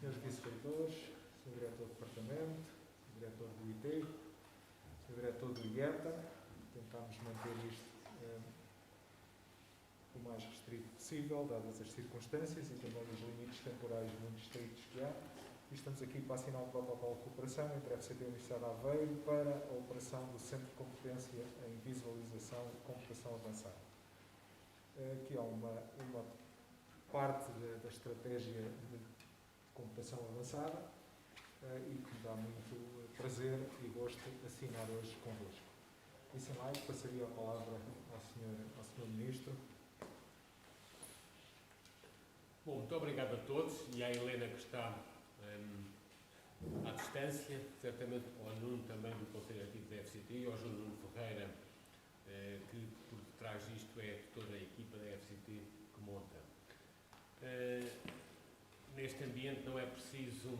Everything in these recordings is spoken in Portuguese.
Senhores vice-reitores, Sr. Diretor do Departamento, Sr. Diretor do IT, Sr. Diretor do IETA, tentámos manter isto o mais restrito possível, dadas as circunstâncias e também os limites temporais muito estritos que há. E estamos aqui para assinar um protocolo de cooperação entre a FCT e a Universidade de Aveiro para a operação do Centro de Competência em Visualização de Computação Avançada. Aqui há uma parte da estratégia de computação avançada e que me dá muito prazer e gosto de assinar hoje convosco. E sem mais, passaria a palavra ao Sr. Ministro. Bom, muito obrigado a todos e à Helena que está à distância, certamente ao Nuno também do Conselho Ativo da FCT e ao João Nuno Ferreira, que por detrás disto é toda a equipa da FCT que monta. Neste ambiente não é preciso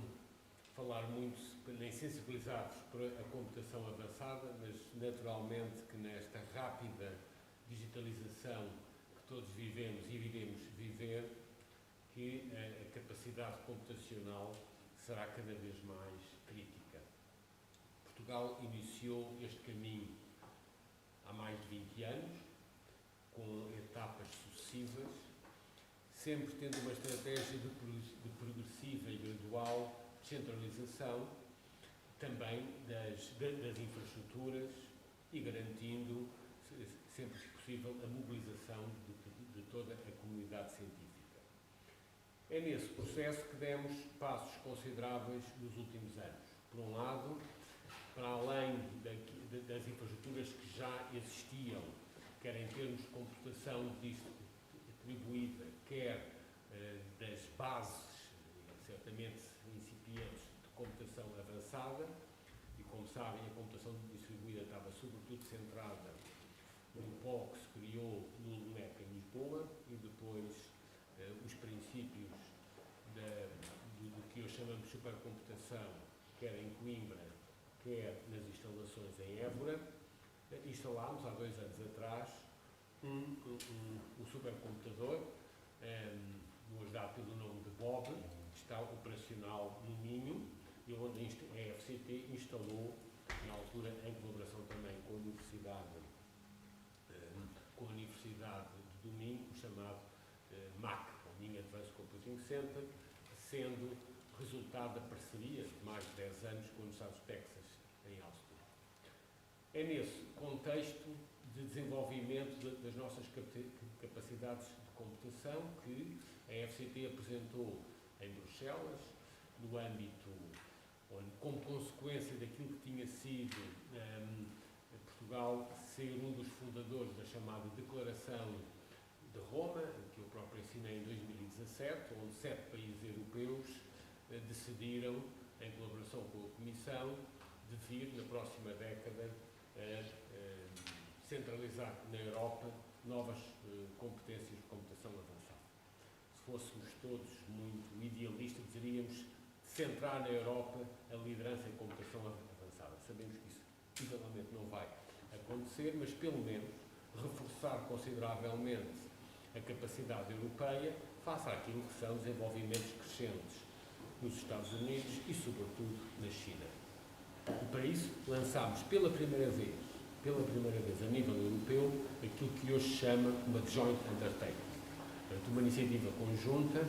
falar muito, nem sensibilizar-vos para a computação avançada, mas naturalmente que nesta rápida digitalização que todos vivemos e iremos viver, que a capacidade computacional será cada vez mais crítica. Portugal iniciou este caminho há mais de 20 anos, com etapas sucessivas, sempre tendo uma estratégia de progressiva e gradual descentralização, também das infraestruturas e garantindo, sempre que possível, a mobilização de toda a comunidade científica. É nesse processo que demos passos consideráveis nos últimos anos. Por um lado, para além das infraestruturas que já existiam, quer em termos de computação distribuída, quer das bases, certamente incipientes, de computação avançada, e como sabem, a computação distribuída estava sobretudo centrada num polo que se criou no LUMEC em Lisboa e depois os princípios do que hoje chamamos de supercomputação, quer em Coimbra, quer nas instalações em Évora. Instalámos, há 2 anos atrás, um supercomputador, hoje dá pelo nome de Bob, que está operacional no Minho, e onde a FCT instalou, na altura em colaboração também com a Universidade de Minho, o chamado MAC, o Minho Advanced Computing Center, sendo resultado da parceria de mais de 10 anos com os Estados de Texas, em Austin. É nesse contexto de desenvolvimento das nossas capacidades de computação que a FCT apresentou em Bruxelas, no âmbito, como consequência daquilo que tinha sido Portugal ser um dos fundadores da chamada Declaração de Roma, que eu próprio assinei em 2017, onde 7 países europeus decidiram, em colaboração com a Comissão, de vir, na próxima década, centralizar na Europa novas competências de computação avançada. Se fôssemos todos muito idealistas, diríamos centrar na Europa a liderança em computação avançada. Sabemos que isso, eventualmente, não vai acontecer, mas, pelo menos, reforçar consideravelmente a capacidade europeia face àquilo que são desenvolvimentos crescentes nos Estados Unidos e, sobretudo, na China. E, para isso, lançámos pela primeira vez a nível europeu, aquilo que hoje se chama uma Joint Undertaking. Portanto, uma iniciativa conjunta,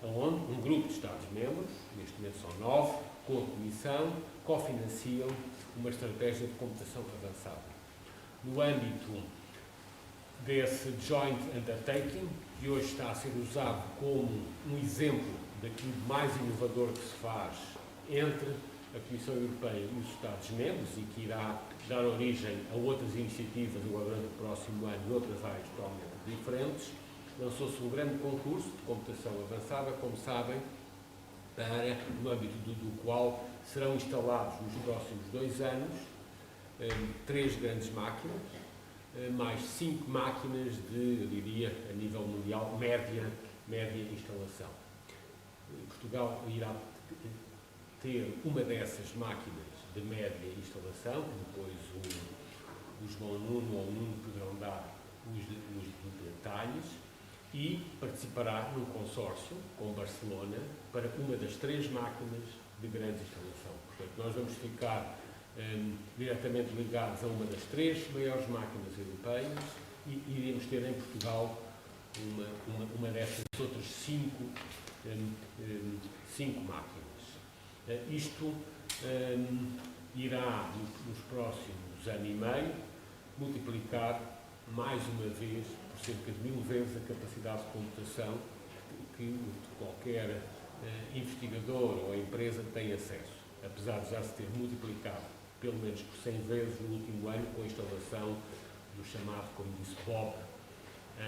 onde um grupo de Estados-membros, neste momento são 9, com a Comissão, cofinanciam uma estratégia de computação avançada. No âmbito desse Joint Undertaking, que hoje está a ser usado como um exemplo daquilo mais inovador que se faz entre a Comissão Europeia e os Estados-membros e que irá dar origem a outras iniciativas durante o próximo ano em outras áreas totalmente diferentes, lançou-se um grande concurso de computação avançada, como sabem, no âmbito do qual serão instalados nos próximos 2 anos 3 grandes máquinas, mais 5 máquinas de, eu diria, a nível mundial, média instalação. Portugal irá ter uma dessas máquinas de média instalação, que depois o João Nuno ou o Nuno poderão dar os detalhes, e participará num consórcio com Barcelona para uma das 3 máquinas de grande instalação. Portanto, nós vamos ficar diretamente ligados a uma das 3 maiores máquinas europeias e iremos ter em Portugal uma dessas outras 5 máquinas. Isto irá, nos próximos ano e meio, multiplicar mais uma vez, por cerca de 1000 vezes, a capacidade de computação que qualquer investigador ou empresa tem acesso, apesar de já se ter multiplicado pelo menos por 100 vezes no último ano com a instalação do chamado, como disse Bob,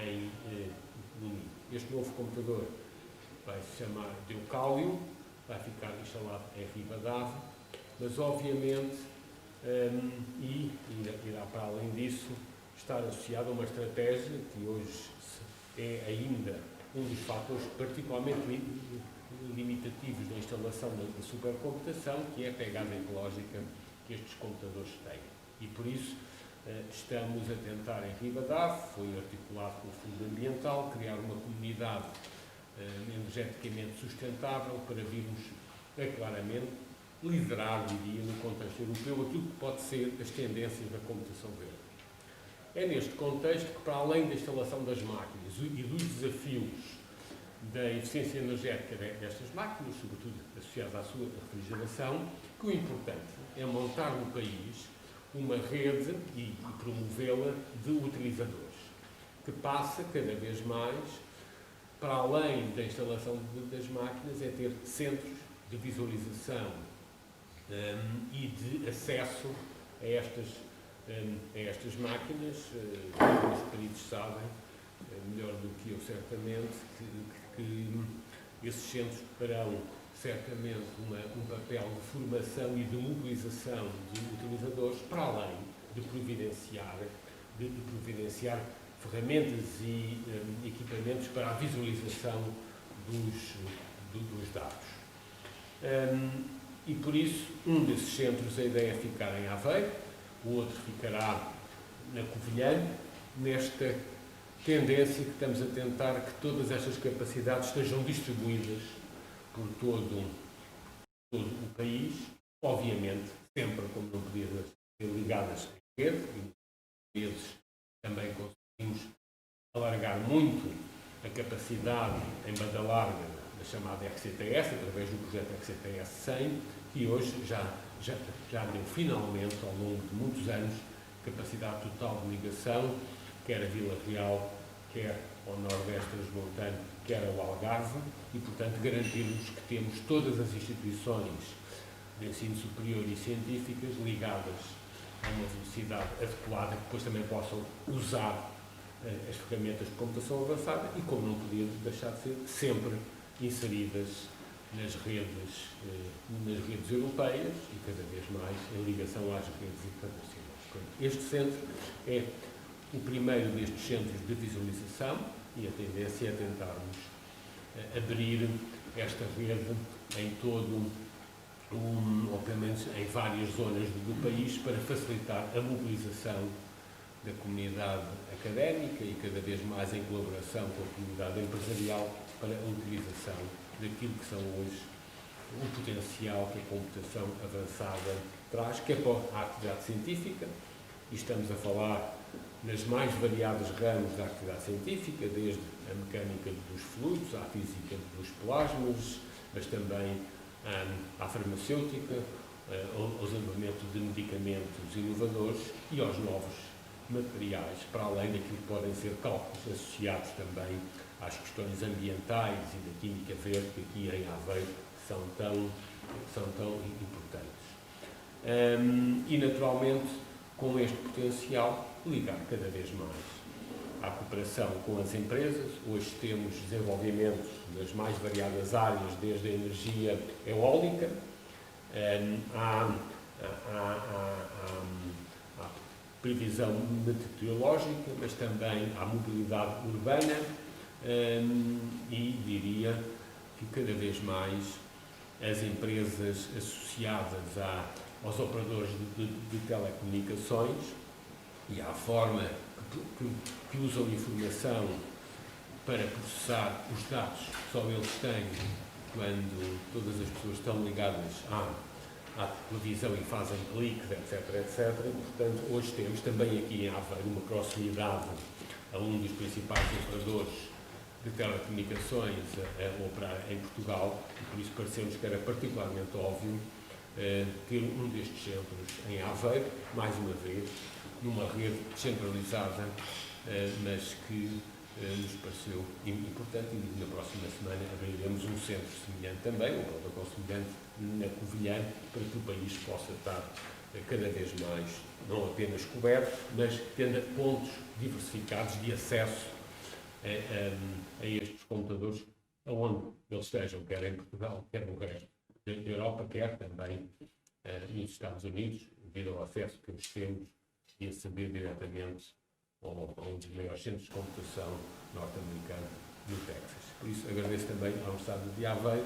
em Lumi. Este novo computador vai se chamar Deucálio, vai ficar instalado em Ribadave, mas obviamente, e irá para além disso, estar associado a uma estratégia que hoje é ainda um dos fatores particularmente limitativos da instalação da supercomputação, que é a pegada ecológica que estes computadores têm. E por isso estamos a tentar em Ribadave, foi articulado com o Fundo Ambiental, criar uma comunidade energeticamente sustentável para virmos a claramente liderar, diria, no contexto europeu, aquilo que pode ser as tendências da computação verde. É neste contexto que, para além da instalação das máquinas e dos desafios da eficiência energética destas máquinas, sobretudo associadas à sua refrigeração, que o importante é montar no país uma rede e promovê-la de utilizadores, que passa cada vez mais, para além da instalação das máquinas, é ter centros de visualização e de acesso a estas máquinas. Os peritos sabem, melhor do que eu certamente, que esses centros terão certamente um papel de formação e de mobilização de utilizadores, para além de providenciar ferramentas e equipamentos para a visualização dos dados. E por isso, um desses centros, a ideia é ficar em Aveiro, o outro ficará na Covilhã, nesta tendência que estamos a tentar que todas estas capacidades estejam distribuídas por todo o país, obviamente, sempre, como não podia ser, ligadas em rede, e às vezes também conseguimos alargar muito a capacidade em banda larga da chamada RCTS, através do projeto RCTS 100, que hoje já deu finalmente, ao longo de muitos anos, capacidade total de ligação, quer a Vila Real, quer ao nordeste transmontano, quer ao Algarve, e, portanto, garantirmos que temos todas as instituições de ensino superior e científicas ligadas a uma velocidade adequada, que depois também possam usar as ferramentas de computação avançada e, como não podia deixar de ser, sempre inseridas nas redes europeias e cada vez mais em ligação às redes internacionais. Este centro é o primeiro destes centros de visualização e a tendência é tentarmos abrir esta rede em todo, ou pelo menos em várias zonas do país, para facilitar a mobilização da comunidade académica e cada vez mais em colaboração com a comunidade empresarial para a utilização daquilo que são hoje o potencial que a computação avançada traz, que é para a atividade científica, e estamos a falar nas mais variados ramos da atividade científica, desde a mecânica dos fluidos, à física dos plasmas, mas também à farmacêutica, ao desenvolvimento de medicamentos inovadores e aos novos materiais, para além daquilo que podem ser cálculos associados também às questões ambientais e da química verde, que aqui em Aveiro são tão importantes. E, naturalmente, com este potencial, ligar cada vez mais à cooperação com as empresas. Hoje temos desenvolvimentos nas mais variadas áreas, desde a energia eólica, à previsão meteorológica, mas também à mobilidade urbana, e diria que cada vez mais as empresas associadas aos operadores de telecomunicações e à forma que usam informação para processar os dados que só eles têm quando todas as pessoas estão ligadas à televisão e fazem cliques, etc, etc. Portanto, hoje temos também aqui em Aveiro uma proximidade a um dos principais operadores de telecomunicações a operar em Portugal, e por isso pareceu-nos que era particularmente óbvio ter um destes centros em Aveiro, mais uma vez, numa rede descentralizada, mas que nos pareceu importante, e na próxima semana abriremos um centro semelhante também, um protocolo semelhante na Covilhã, para que o país possa estar cada vez mais, não apenas coberto, mas tendo pontos diversificados de acesso a estes computadores, aonde eles estejam, quer em Portugal, quer no resto da Europa, quer também nos Estados Unidos, devido ao acesso que eles temos e a saber diretamente a um dos maiores centros de computação norte-americano no Texas. Por isso, agradeço também ao Estado de Aveiro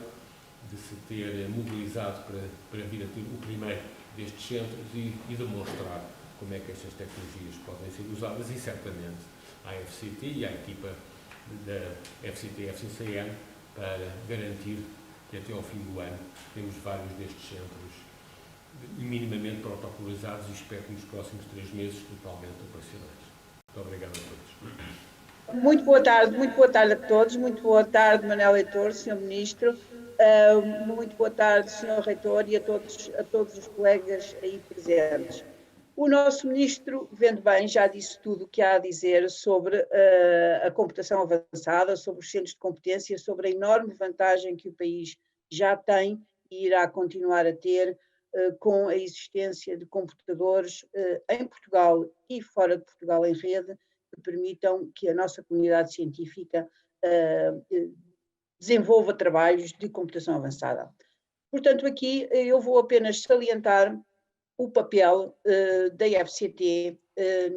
de se ter mobilizado para vir a ter o primeiro destes centros e demonstrar como é que estas tecnologias podem ser usadas, e certamente à FCT e à equipa da FCT-FCCN para garantir que até ao fim do ano temos vários destes centros minimamente protocolizados e espero que nos próximos 3 meses totalmente operacionais. Muito obrigado a todos. Muito boa tarde a todos, muito boa tarde, Manuel Heitor, Sr. Ministro, muito boa tarde, Sr. Reitor, e a todos os colegas aí presentes. O nosso Ministro, vendo bem, já disse tudo o que há a dizer sobre a computação avançada, sobre os centros de competência, sobre a enorme vantagem que o país já tem e irá continuar a ter com a existência de computadores em Portugal e fora de Portugal em rede, que permitam que a nossa comunidade científica desenvolva trabalhos de computação avançada. Portanto, aqui eu vou apenas salientar o papel da FCT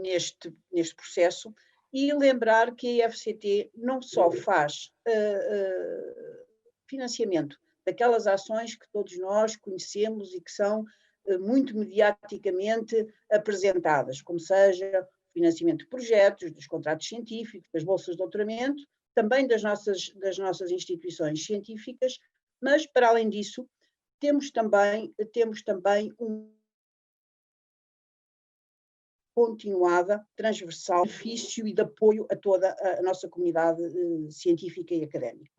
neste processo e lembrar que a FCT não só faz financiamento daquelas ações que todos nós conhecemos e que são muito mediaticamente apresentadas, como seja o financiamento de projetos, dos contratos científicos, das bolsas de doutoramento, também das nossas instituições científicas, mas, para além disso, temos também continuada, transversal, benefício e de apoio a toda a nossa comunidade científica e académica.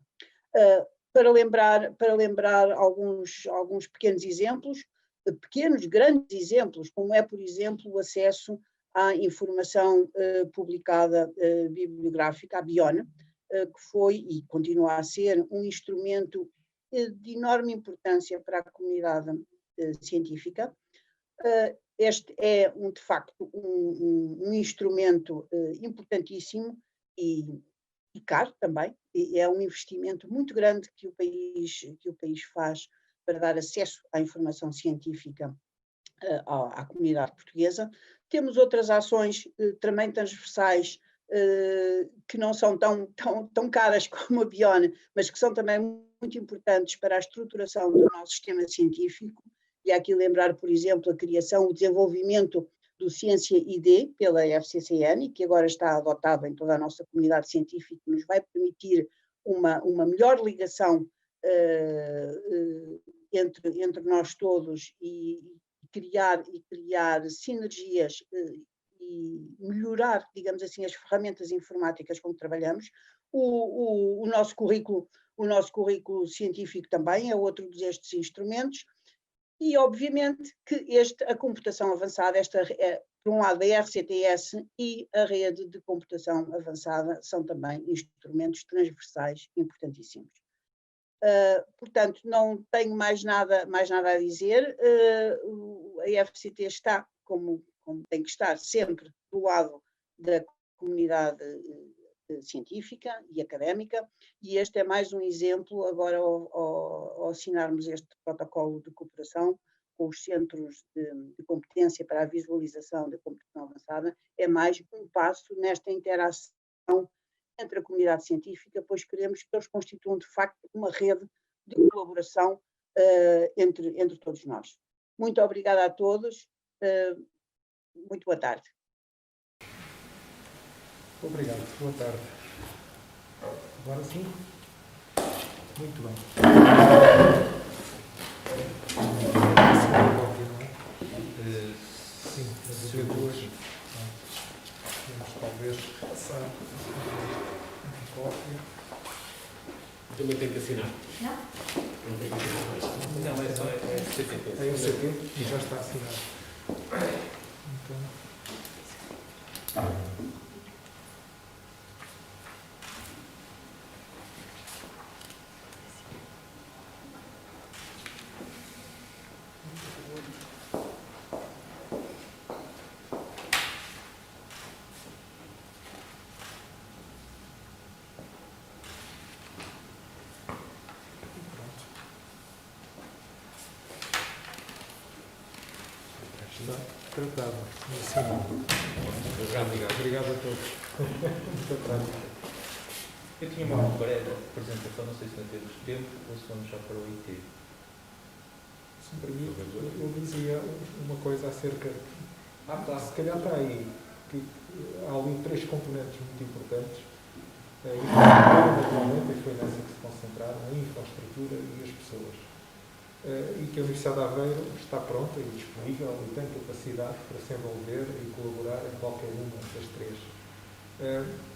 Para lembrar alguns pequenos exemplos, grandes exemplos, como é, por exemplo, o acesso à informação publicada bibliográfica, a BION, que foi e continua a ser um instrumento de enorme importância para a comunidade científica. Este é, de facto, um instrumento importantíssimo e caro também, e é um investimento muito grande que o país faz para dar acesso à informação científica à comunidade portuguesa. Temos outras ações também transversais que não são tão caras como a BION, mas que são também muito importantes para a estruturação do nosso sistema científico. E há aqui lembrar, por exemplo, a criação, o desenvolvimento do Ciência ID pela FCCN, que agora está adotado em toda a nossa comunidade científica, que nos vai permitir uma melhor ligação entre nós todos e criar sinergias e melhorar, digamos assim, as ferramentas informáticas com que trabalhamos. O nosso currículo científico também é outro destes instrumentos. E, obviamente, que a computação avançada, por um lado, a RCTS e a rede de computação avançada são também instrumentos transversais importantíssimos. Portanto, não tenho mais nada a dizer. A FCT está, como tem que estar, sempre do lado da comunidade científica e académica, e este é mais um exemplo, agora ao assinarmos este protocolo de cooperação com os centros de competência para a visualização da computação avançada, é mais um passo nesta interação entre a comunidade científica, pois queremos que eles constituam, de facto, uma rede de colaboração entre todos nós. Muito obrigada a todos, muito boa tarde. Obrigado, boa tarde. Agora sim? Muito bem. Sim, mas havia duas. Vamos talvez passar uma cópia. Também tem que assinar. Não? Não tem que assinar. Não, é só CTP. É o CP e já está assinado. Então, está tratado. Assinado. Obrigado a todos. Muito prático. Eu tinha uma breve apresentação, não sei se não temos tempo ou se vamos já para o IT. Se me permite, eu dizia uma coisa acerca. Se calhar está aí, que há ali três componentes muito importantes. A infraestrutura, naturalmente, e foi nessa que se concentraram, a infraestrutura e as pessoas. E que a Universidade de Aveiro está pronta e disponível e tem capacidade para se envolver e colaborar em qualquer uma das três.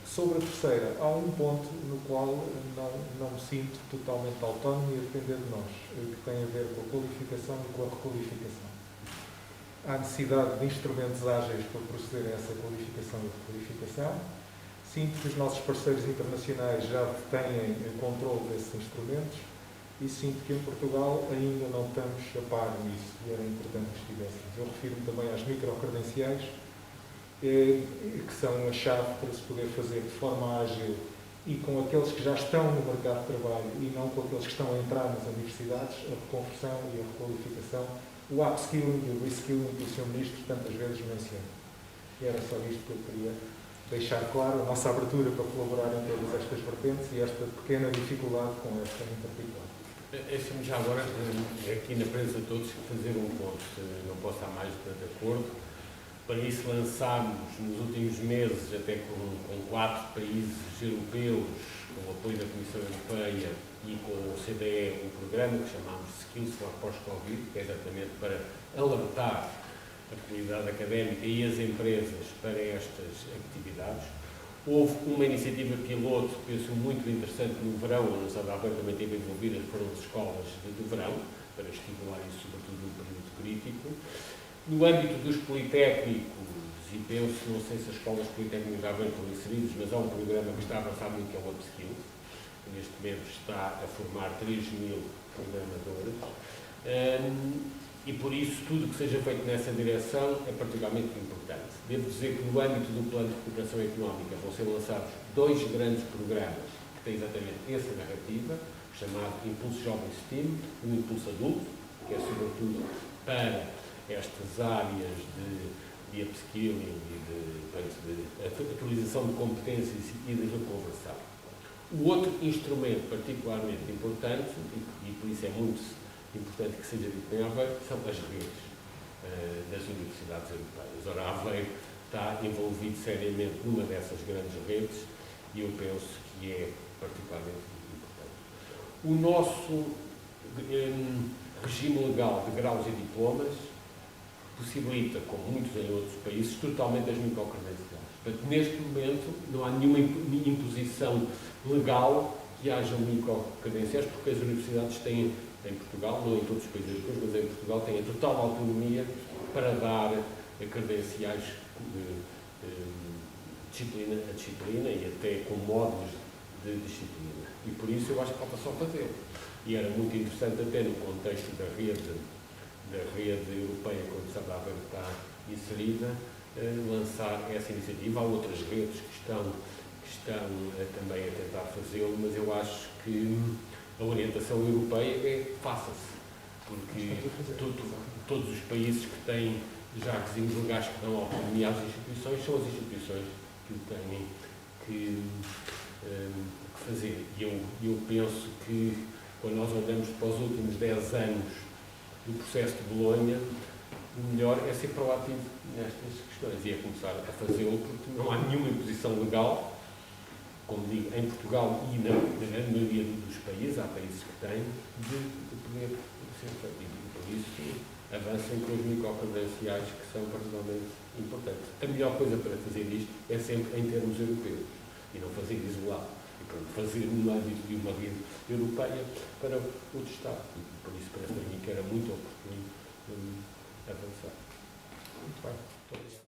Sobre a terceira, há um ponto no qual não me sinto totalmente autónomo e a depender de nós, que tem a ver com a qualificação e com a requalificação. Há necessidade de instrumentos ágeis para proceder a essa qualificação e requalificação. Sinto que os nossos parceiros internacionais já têm controle desses instrumentos e sinto que em Portugal ainda não estamos a par nisso e era importante que estivéssemos. Eu refiro-me também às microcredenciais, que são a chave para se poder fazer de forma ágil e com aqueles que já estão no mercado de trabalho e não com aqueles que estão a entrar nas universidades, a reconversão e a requalificação, o upskilling e o reskilling que o Sr. Ministro tantas vezes menciona. E era só isto que eu queria deixar claro, a nossa abertura para colaborar em todas estas vertentes e esta pequena dificuldade com esta em particular. Deixa-me já agora, aqui na presença de todos, fazer um ponto, não posso estar mais de acordo. Para isso lançámos nos últimos meses, até com 4 países europeus, com o apoio da Comissão Europeia e com o CDE, um programa que chamámos Skills for Post-Covid, que é exatamente para alertar a comunidade académica e as empresas para estas atividades. Houve uma iniciativa piloto, penso muito interessante, no verão, a Universidade de Aveiro também esteve envolvida, foram as escolas de verão, para estimular isso, sobretudo num período crítico. No âmbito dos politécnicos, e penso, não sei se as escolas politécnicas já vêm estão inseridas, mas há um programa que está a avançar muito, que é o Upskill, que neste momento está a formar 3.000 programadores. E por isso, tudo que seja feito nessa direção é particularmente importante. Devo dizer que no âmbito do Plano de Recuperação Económica vão ser lançados 2 grandes programas que têm exatamente essa narrativa, chamado Impulso Jovem STEAM e o Impulso Adulto, que é sobretudo para estas áreas de upskilling e de atualização de competências e de reconversão. O outro instrumento particularmente importante, e por isso é muito importante que seja dito em Aveiro, são as redes das universidades europeias. Ora, Aveiro está envolvido seriamente numa dessas grandes redes e eu penso que é particularmente importante. O nosso regime legal de graus e diplomas possibilita, como muitos em outros países, totalmente as microcredenciais. Portanto, neste momento não há nenhuma imposição legal que haja microcredenciais, porque as universidades têm, em Portugal, não em todos os países europeus, mas em Portugal, têm a total autonomia para dar credenciais disciplina a disciplina e até com módulos de disciplina. E por isso eu acho que falta só fazer. E era muito interessante, até no contexto da rede europeia, quando a Universidade de Aveiro está inserida, lançar essa iniciativa. Há outras redes que estão também a tentar fazê-lo, mas eu acho que a orientação europeia é faça-se, porque todos os países que têm já regimes legais que dão autonomia às instituições são as instituições que o têm que fazer. E eu penso que quando nós olhamos para os últimos 10 anos do processo de Bolonha, o melhor é ser proativo nestas questões e é começar a fazê-lo, porque não há nenhuma imposição legal como digo, em Portugal e na grande maioria dos países, há países que têm, de poder ser feito. E por isso avancem com as microcredenciais que são particularmente importantes. A melhor coisa para fazer isto é sempre em termos europeus e não fazer isolado. E pronto, fazer no âmbito de uma rede europeia para o Estado. E por isso parece-me que era muito oportuno avançar. Muito bem. Muito obrigado.